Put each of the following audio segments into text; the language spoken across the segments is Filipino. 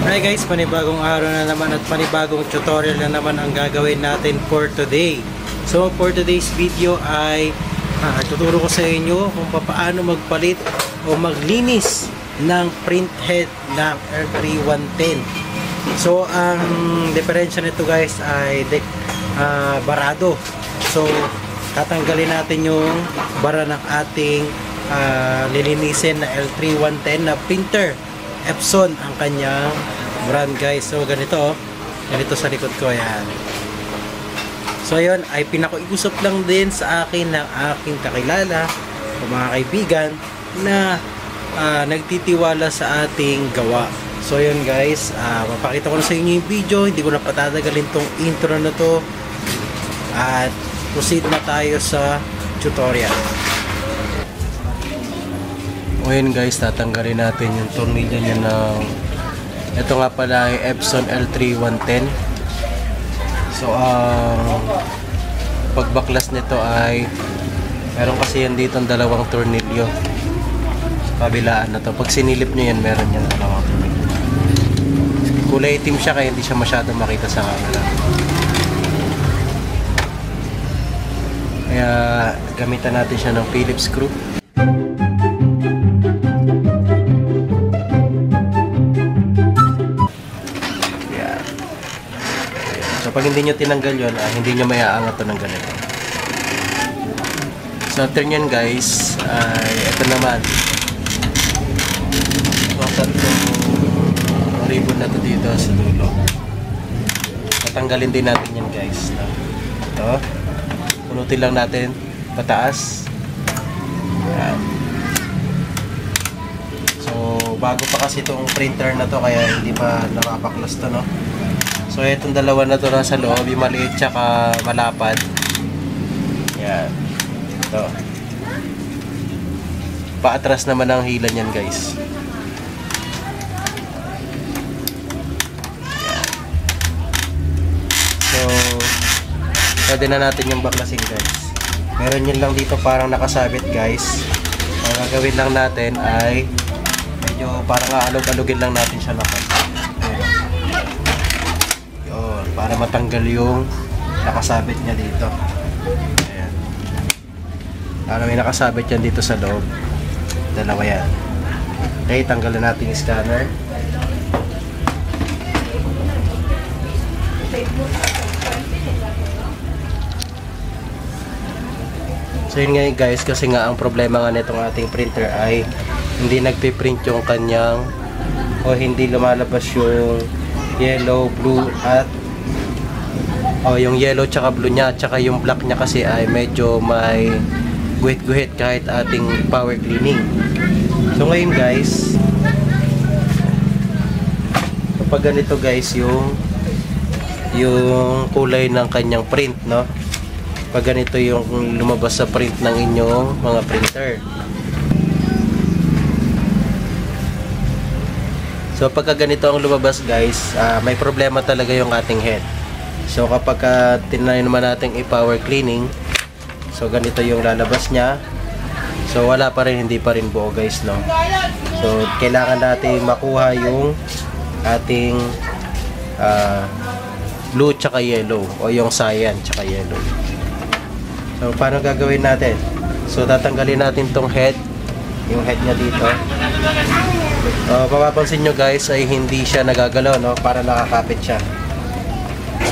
Hi guys, panibagong araw na naman at panibagong tutorial na naman ang gagawin natin for today. So for today's video ay tuturo ko sa inyo kung paano magpalit o maglinis ng print head ng R3110. So ang diferensya nito guys ay barado. So tatanggalin natin yung bara ng ating lilinisin na L3110 na printer. Epson ang kanyang brand guys. So ganito sa likod ko yan. So ayun ay pinakiusap lang din sa akin ng aking kakilala o mga kaibigan na nagtitiwala sa ating gawa. So yun guys, mapakita ko na sa inyo yung video. Hindi ko na patatagalin tong intro na to at proceed na tayo sa tutorial. Ngayon guys, tatanggalin natin yung tornilyo niya ng ito nga pala ay Epson L3110. So ang pagbaklas nito ay meron kasi yan dito ang dalawang tornilyo sa kabilaan na to. Pag sinilip nyo yan, meron yan dalawang tornilyo. Kulay itim siya kaya hindi siya masyadong makita sa camera. Kaya gamitan natin siya ng Phillips screw. So pag hindi nyo tinanggal yun, hindi nyo maiaangat to ng ganito. So after nyan guys, ito naman. So tatlong ribbon na to dito sa dulo. Tatanggalin din natin yan guys. Ito. Punutin lang natin pataas. Yan. So bago pa kasi itong printer na to, kaya hindi pa napapaklas to, no? So itong dalawa na to nasa loob, yung maliit tsaka malapad. Yan. Ito. Paatras naman ang hila niyan guys. Yan. So pwede na natin yung baklasin guys. Meron yun lang dito parang nakasabit guys. Ang gagawin lang natin ay medyo parang aalog-alogin lang natin siya lakas. Para matanggal yung nakasabit niya dito. Ayan. Para may nakasabit yan dito sa loob. Dalawa yan. Okay, tanggalin natin yung scanner. So yun nga guys, kasi nga ang problema nga nitong ating printer ay hindi nagpiprint yung kanyang o hindi lumalabas yung yellow, blue at yung yellow tsaka blue niya, tsaka yung black niya kasi ay medyo may guhit-guhit kahit ating power cleaning. So ngayon guys, kapag ganito guys yung kulay ng kanyang print, no? Pag ganito yung lumabas sa print ng inyong mga printer. So pagka ganito ang lumabas guys, may problema talaga yung ating head. So kapag tinry naman natin i-power cleaning, so ganito yung lalabas niya. So wala pa rin, hindi pa rin buo guys, no? So kailangan natin makuha yung ating blue tsaka yellow, o yung cyan tsaka yellow. So paano gagawin natin? So tatanggalin natin tong head, yung head niya dito. Mapapansin nyo guys ay hindi siya nagagalaw, no? Para nakakapit siya.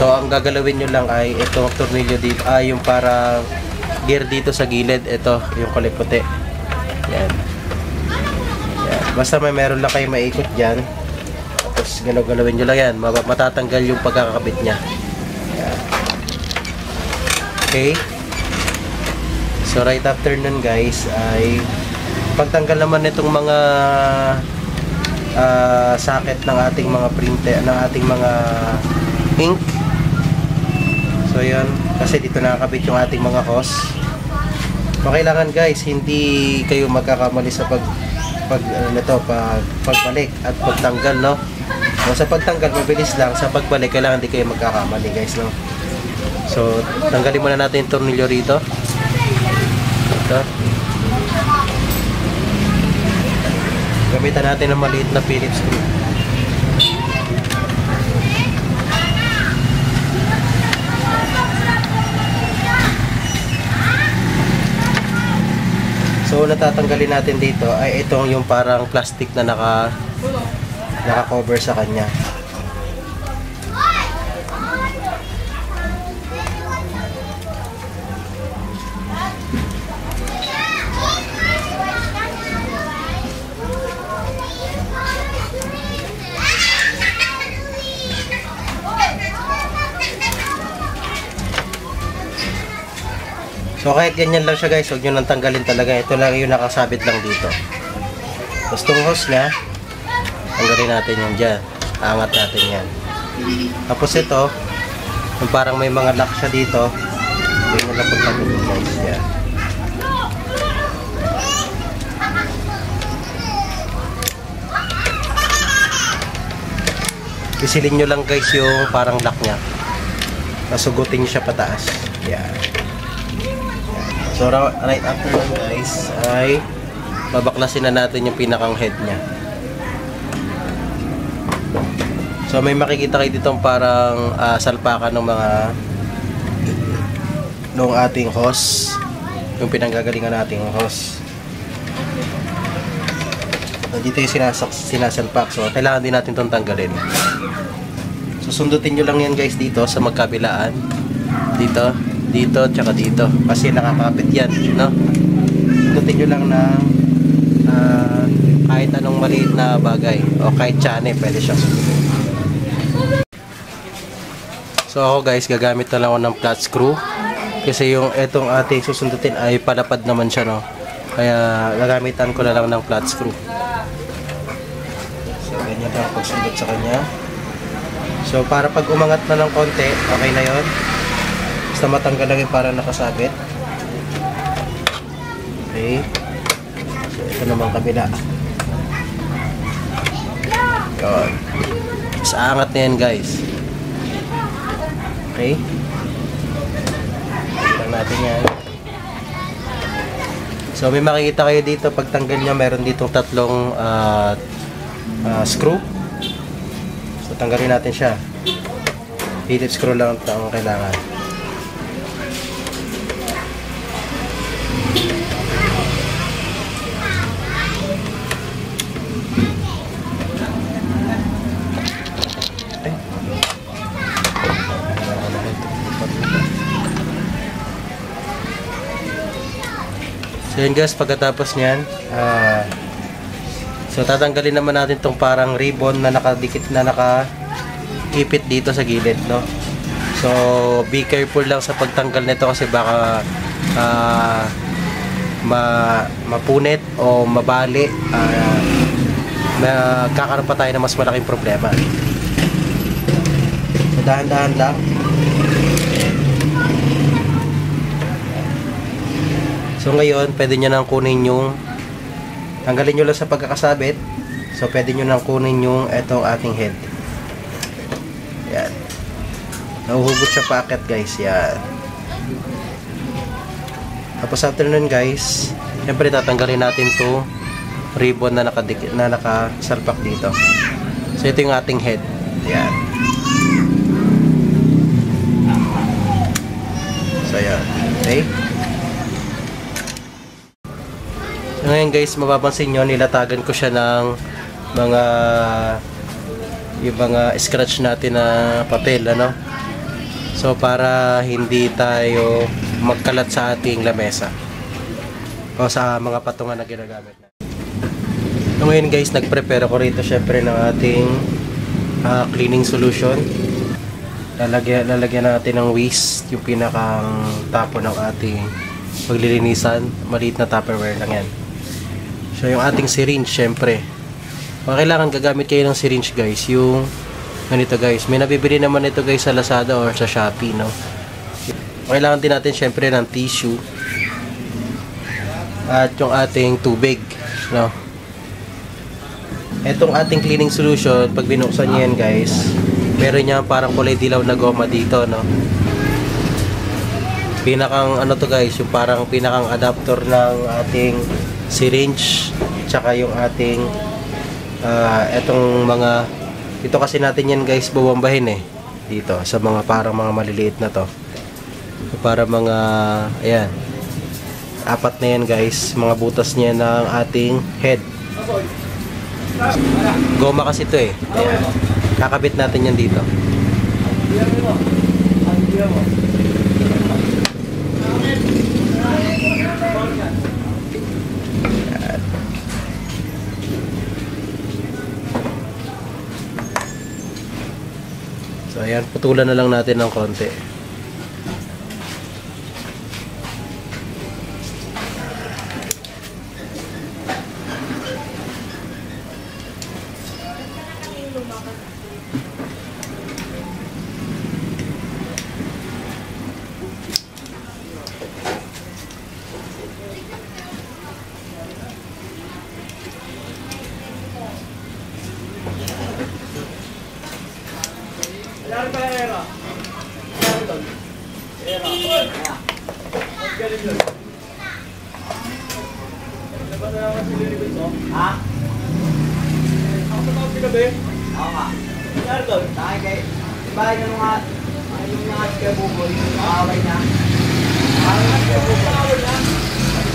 So ang gagalawin nyo lang ay itong tornilyo dito, yung para gear dito sa gilid, ito yung kulay puti. Yan. Yan. Basta meron lang kayo maikot dyan, tapos galawin nyo lang yan, matatanggal yung pagkakabit nya. Yan. Okay. So right after nun guys ay pagtanggal naman nitong mga socket ng ating mga printer, ng ating mga ink. So yun, kasi dito nakakabit yung ating mga hose. So kailangan guys, hindi kayo magkakamali sa pagbalik at pagtanggal, no? So sa pagtanggal mabilis lang, sa pagbalik kailangan hindi kayo magkakamali guys, no? So tanggalin muna natin yung tornilyo rito. Ito. Gamitan natin ng maliit na Phillips screw. So natatanggalin natin dito ay itong yung parang plastic na naka-cover sa kanya. So kahit ganyan lang siya guys, huwag nyo nang tanggalin talaga. Ito lang yung nakasabit lang dito. Tapos itong hose niya, tanggalin natin yan dyan. Angat natin yan. Tapos ito, yung parang may mga lock siya dito, hindi nyo lang pagtanggalin guys. Yan. Pisilin nyo lang guys yung parang lock niya. Masugutin nyo siya pataas. Yan. So right after nun guys ay babaklasin na natin yung pinakang head niya. So may makikita kayo ditong parang salpakan ng mga nung ating hose, yung pinanggagalingan nating hose. So, dito yung sinasalpak, so kailangan din natin itong tanggalin. So sundutin nyo lang yan guys dito sa magkabilaan, dito, tsaka dito. Kasi nakakapit yan, no? Sundutin nyo lang ng kahit anong maliit na bagay. O kahit tsane, pwede siya. So ako guys, gagamit na lang ako ng flat screw. Kasi yung etong ating susundutin ay palapad naman siya, no? Kaya gagamitan ko na lang ng flat screw. So ganyan lang pagsundot sa kanya. So para pag umangat na ng konti, okay na yon. Basta matanggal lang yung parang nakasabit. Okay. So, ito naman kabila. Yun. Mas aangat na yan guys. Okay. Tanggal natin yan. So may makikita kayo dito pag tanggal nyo, meron ditong tatlong screw. So tanggalin natin siya. Phillips screw lang ang kailangan. So yun guys, pagkatapos nyan, so tatanggalin naman natin tong parang ribbon na nakadikit na nakaipit dito sa gilid, no? So be careful lang sa pagtanggal nito kasi baka mapunit o mabali, magkakaroon pa tayo ng mas malaking problema. So dahan-dahan lang. So ngayon, pwede nyo nang kunin yung, tanggalin nyo lang sa pagkakasabit. So pwede nyo nang kunin yung etong ating head. Yan. Nahuhugot siya paakyat guys. Yan. Tapos after nun guys, syempre tatanggalin natin to ribbon na nakasalpak dito. So ito yung ating head. Yan. So yan. Okay. So ngayon guys, mapapansin nyo, nilatagan ko siya ng mga scratch natin na papel, ano? So para hindi tayo magkalat sa ating lamesa o sa mga patungan na ginagamit natin. So ngayon guys, nag-prepare ako rito syempre ng ating cleaning solution. Lalagyan natin ng waste, yung pinakang tapo ng ating paglilinisan. Maliit na Tupperware lang yan. So yung ating syringe syempre, kailangan gagamit kayo ng syringe guys, yung ganito guys. May nabibili naman ito guys sa Lazada or sa Shopee, no? Kailangan din natin syempre ng tissue at yung ating tubig, no? Etong ating cleaning solution, pag binuksan niyo yan guys, meron niya parang kulay dilaw na goma dito, no? Pinakang ano to guys, yung parang pinakang adapter ng ating syringe, tsaka yung ating etong mga Dito kasi natin yan guys bubombahin eh. Dito sa mga parang mga maliliit na to. Para mga ayan. Apat na yan guys, mga butas niya ng ating head. Goma kasi ito eh. Ayan. Kakabit natin yan dito. So ayan, putulan na lang natin ng konti.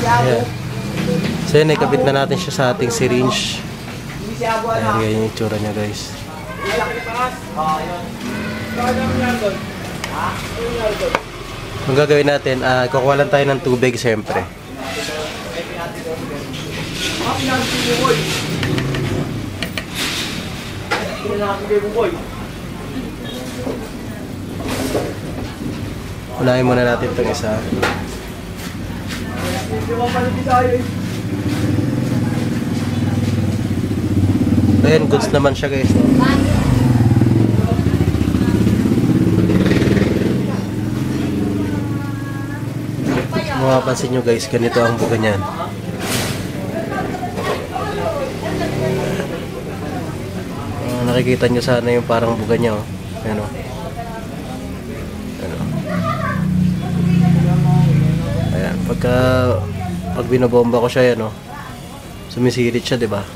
Ayan. So yun, ikabit na natin siya sa ating syringe. Ayan, ganyan yung itsura niya guys. Ang gagawin natin, kukuha lang tayo ng tubig siyempre. Unahin muna natin itong isa. Ayan, goods naman siya guys, no? Mapapansin nyo guys, ganito ang buga niyan. Nakikita nyo sana yung parang buga niya, oh. Ayan, oh. Ayan, pag binobomba ko siya, yan, oh. Sumisirit siya, di ba?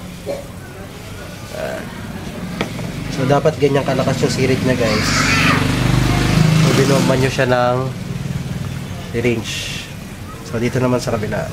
So dapat ganyan kalakas yung sirit niya guys. So binomba nyo siya ng syringe. So dito naman sa kabila.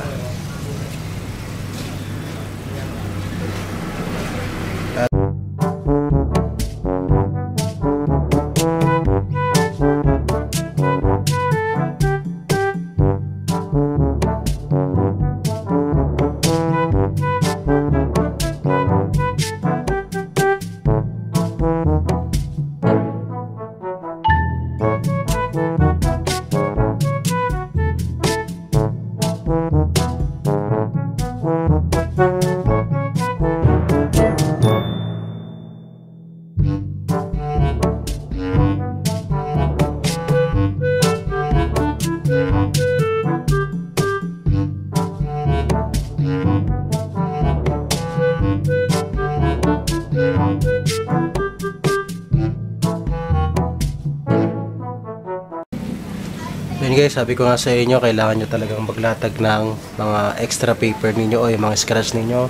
Yun guys, sabi ko nga sa inyo, kailangan nyo talagang maglatag ng mga extra paper ninyo o yung mga scratch ninyo.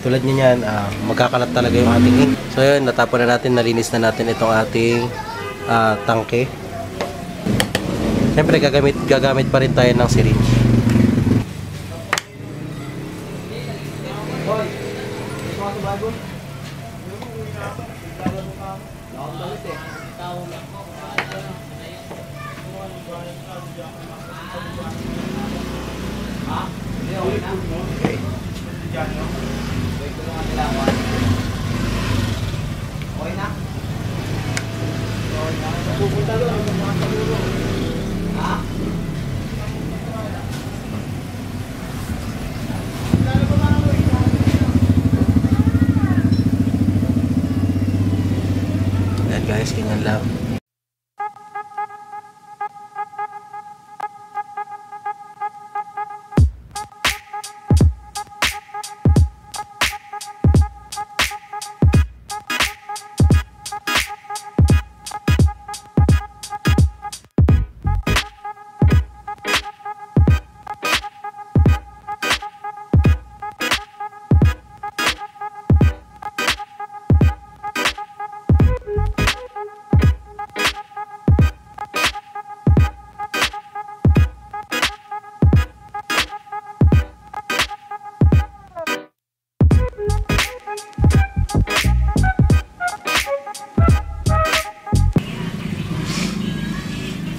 Tulad nyo yan, magkakalat talaga yung ating ink. So yun, natapon na natin, nalinis na natin itong ating tangke. Siyempre, gagamit pa rin tayo ng syringe. Okay. Ayan guys, ganyan lang.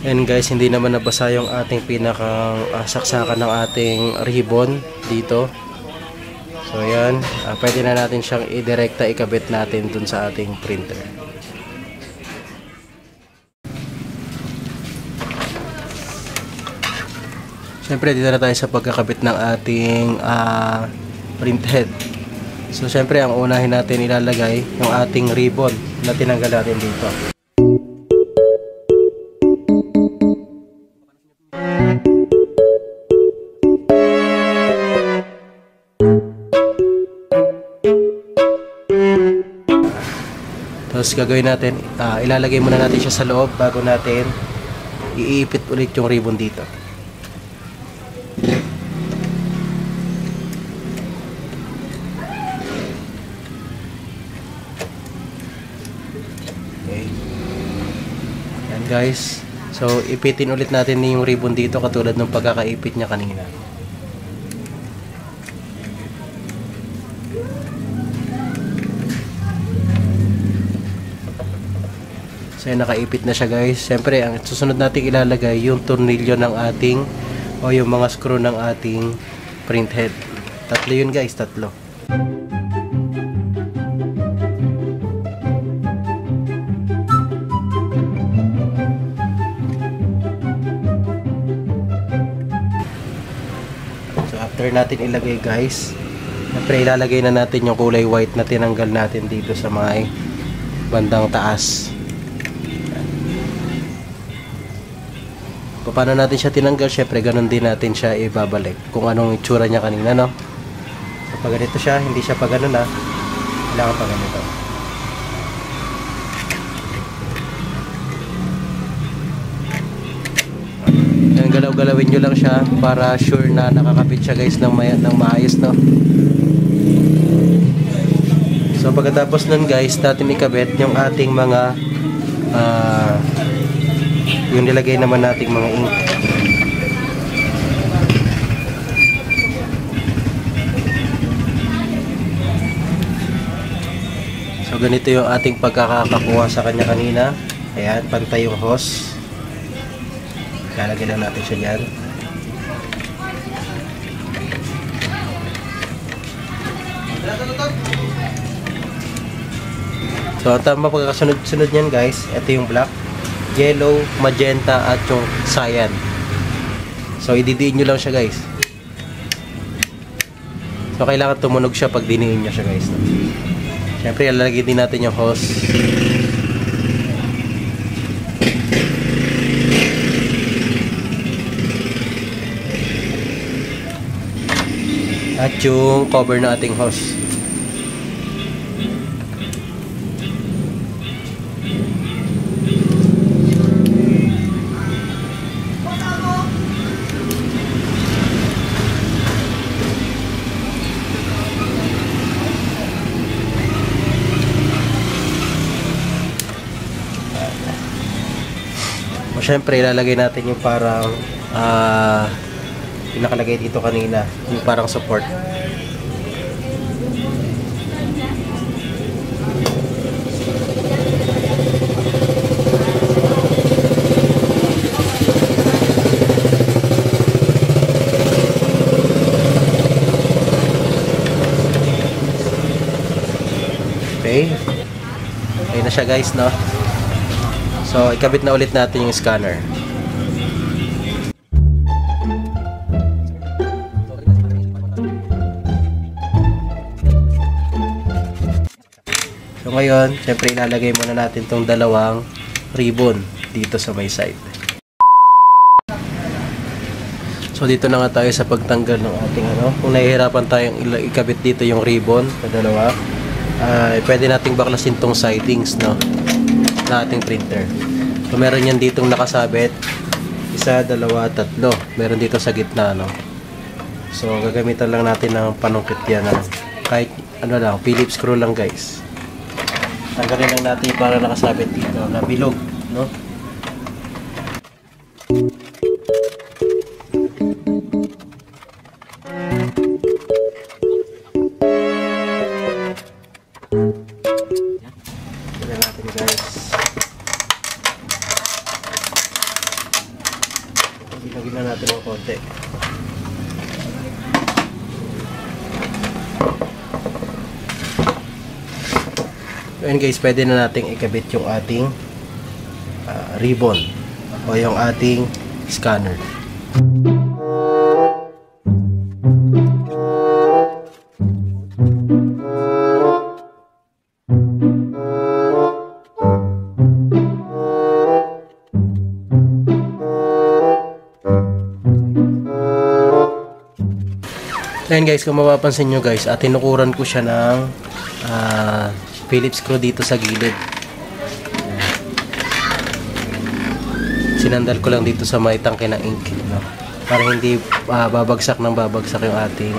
And guys, hindi naman nabasa yung ating pinakang saksakan ng ating ribbon dito. So yan, pwede na natin siyang i-direkta ikabit natin dun sa ating printer. Siyempre dito na tayo sa pagkakabit ng ating print head. So siyempre ang unahin natin ilalagay yung ating ribbon na tinanggal natin dito. Tapos gagawin natin, ilalagay muna natin siya sa loob bago natin iipit ulit yung ribbon dito. Okay. Yan guys. So ipitin ulit natin yung ribbon dito katulad ng pagkakaipit niya kanina. So nakaipit na siya guys. Siyempre ang susunod natin ilalagay yung tornilyo ng ating o yung mga screw ng ating print head. Tatlo yun guys, tatlo. So after natin ilagay guys, siyempre ilalagay na natin yung kulay white na tinanggal natin dito sa may bandang taas. Paano natin siya tinanggal? Syempre ganun din natin siya ibabalik kung anong itsura niya kanina, no? So pag ganito siya, hindi siya pa ganun na kailangan pa ganito. Yan, galaw-galawin nyo lang siya para sure na nakakapit siya guys ng maayos, no? So pagkatapos nun guys, natin ikabit yung ating mga yung nilagay naman nating mga ink. So ganito yung ating pagkakakuha sa kanya kanina. Ayan, pantay yung hose. Lalagay lang natin siya dyan. So ang tama pagkakasunod-sunod niyan guys, ito yung black, yellow, magenta at yung cyan. So ididiin nyo lang siya guys. So kailangan tumunog siya pag diniin nyo siya guys. Siyempre ilalagay din natin yung hose. At yung cover na ating hose. Siyempre ilalagay natin yung parang pinakalagay dito kanina, yung parang support. Okay. Okay na siya guys, no? So, ikabit na ulit natin yung scanner. So, ngayon, syempre ilalagay muna natin tong dalawang ribbon dito sa may side. So, dito na nga tayo sa pagtanggal ng ating Kung nahihirapan tayong ikabit dito yung ribbon sa dalawa, pwede nating baklasin tong sidings, no? Na ating printer. So meron yan ditong nakasabit, isa, dalawa, tatlo. Meron dito sa gitna, no? So gagamitan lang natin ng panungkit yan, kahit lang, Phillips screw lang guys. Tanggalin lang natin para nakasabit dito na bilog, no? Tignan natin guys. Tignan natin ng konti. Ayan guys, pwede na nating ikabit yung ating ribbon o yung ating scanner. Ayan guys, kung mapapansin nyo guys, tinukuran ko siya ng Phillips screw dito sa gilid. Sinandal ko lang dito sa may tangke ng ink, no? Para hindi babagsak ng babagsak yung ating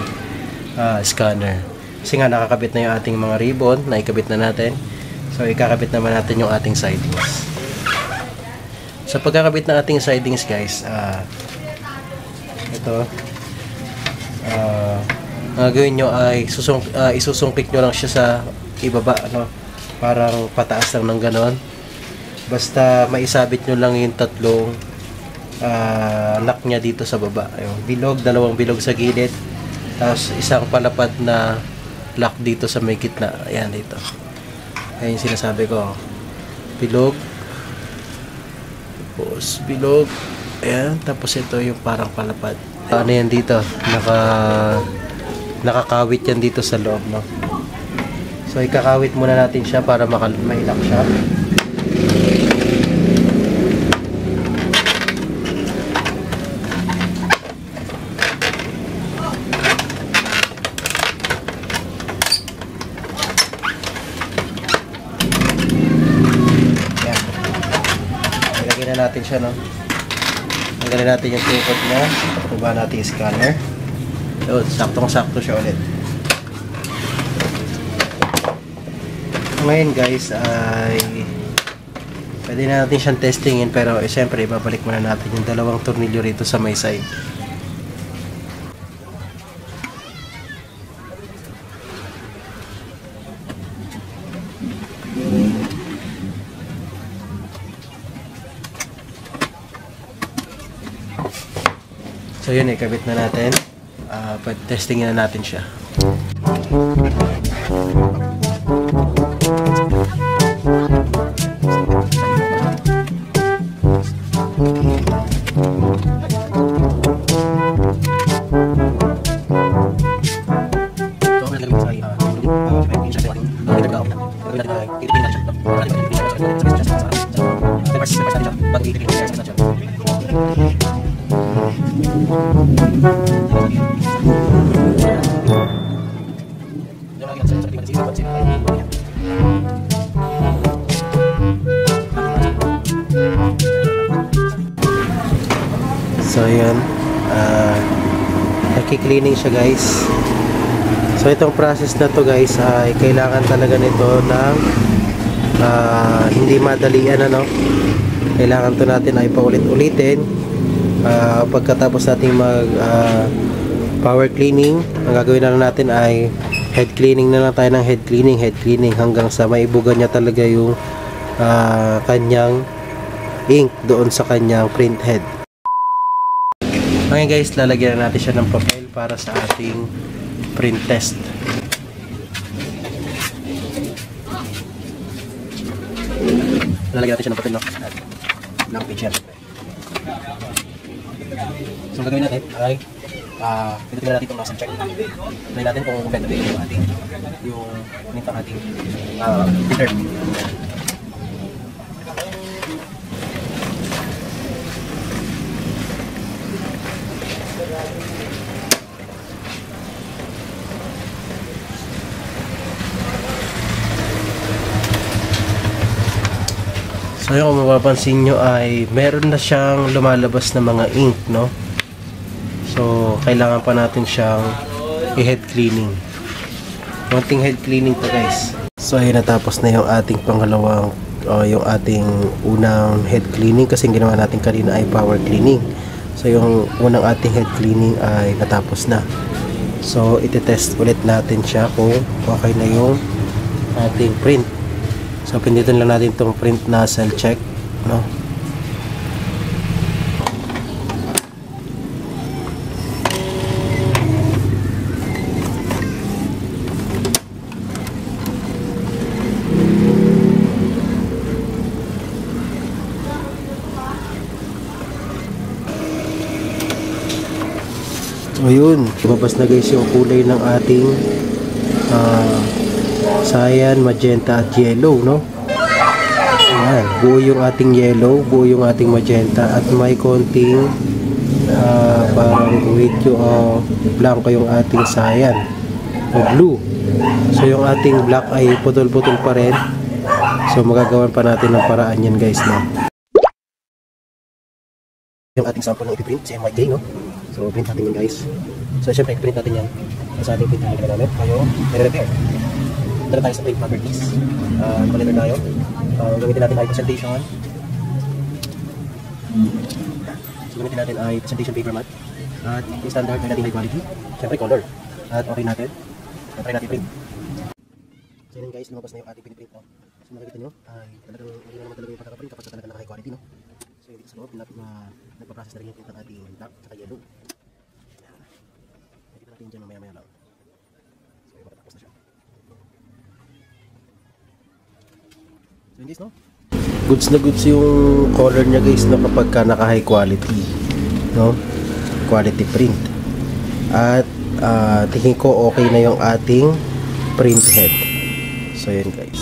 scanner. Kasi nga nakakabit na yung ating mga ribbon na ikabit na natin. So ikakabit naman natin yung ating sidings. Sa pagkakabit ng ating sidings guys, ito gagawin nyo ay isusungkik nyo lang siya sa ibaba, no? Parang pataas lang ng ganon. Basta maisabit nyo lang yung tatlong lock nya dito sa baba. Ayun, bilog, dalawang bilog sa gilid, tapos isang palapad na lock dito sa may gitna. Ayan dito. Ayan yung sinasabi ko, bilog, tapos bilog, ayan, tapos ito yung parang palapad. Ano yan dito, nakakawit yan dito sa loob, no? So ikakawit muna natin siya para mailak siya. Ayan. Ilagay na natin siya, no? Tanggalin natin yung tukod niya. Baba natin yung scanner. Yun, saktong-sakto siya ulit. Ngayon guys ay pwede na natin siyang testingin, pero siyempre ibabalik muna natin yung dalawang tornilyo rito sa may side. So yun, ikabit na natin. Testingin na natin siya. So yun, naki-cleaning siya guys. So itong process na to guys ay kailangan talaga nito ng hindi madalian, ano. Kailangan to natin ay paulit-ulitin. Pagkatapos natin mag power cleaning, ang gagawin na lang natin ay head cleaning na lang tayo ng head cleaning hanggang sa maibugan niya talaga yung kanyang ink doon sa kanyang print head. Okay guys, lalagyan na natin siya ng papel para sa ating print test. Lalagyan natin siya ng papel, no? Ng page yan. So ang gagawin natin ay pinutin natin itong nozzle check. Try natin kung pwede yung ating filter. So yung kung mapapansin nyo ay meron na siyang lumalabas na mga ink, no? So kailangan pa natin siyang i-head cleaning. Konting head cleaning to guys. So ayun, natapos na yung ating pangalawang yung ating unang head cleaning, kasi yung ginawa natin kanina ay power cleaning. So yung unang ating head cleaning ay natapos na. So iti-test ulit natin siya kung okay na yung ating print. So pindutin lang natin itong print nozzle check, no? So yun, lumabas na guys yung kulay ng ating cyan, magenta at yellow, no? Ayan, buo yung ating yellow, buo yung ating magenta at may konting parang medyo blanco yung ating cyan o blue. So yung ating black ay putol-putol pa rin. So magagawan pa natin ng paraan yan guys, no? Yung ating sample ng ipiprint, si MYK, no? So print natin yun guys. So syempre i-print natin yan sa ating print na namin. Tayo, i-repair. Tara tayo sa print properties. Monitor tayo. Gamitin natin ay presentation. So gamitin natin ay presentation paper mat. At standard na natin high quality. Syempre color. At okay natin. Try natin print. So yun guys, lumabas na yung ating piniprint. So makikita nyo ay talagang hindi naman talaga yung pagkakaprint kapag talaga na high quality, no? So dito sa loob, nagpa-process na rin yung print ng ating black at yellow. Nakikita natin dyan mamaya-maya lang. So yung matatapos na siya. So yun guys, no? Goods na goods yung color niya guys, no? Kapag ka naka high quality, no? Quality print. At tingin ko okay na yung ating print head. So yun guys.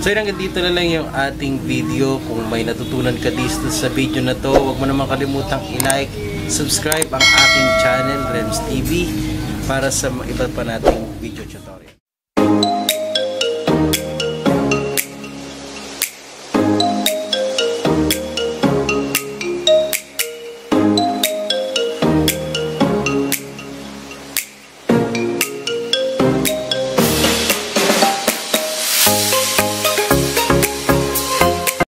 So yun, hanggang dito na lang yung ating video. Kung may natutunan ka dito sa video na to, huwag mo naman kalimutang i-like, subscribe ang aking channel, Rems TV, para sa iba pa nating video tutorial.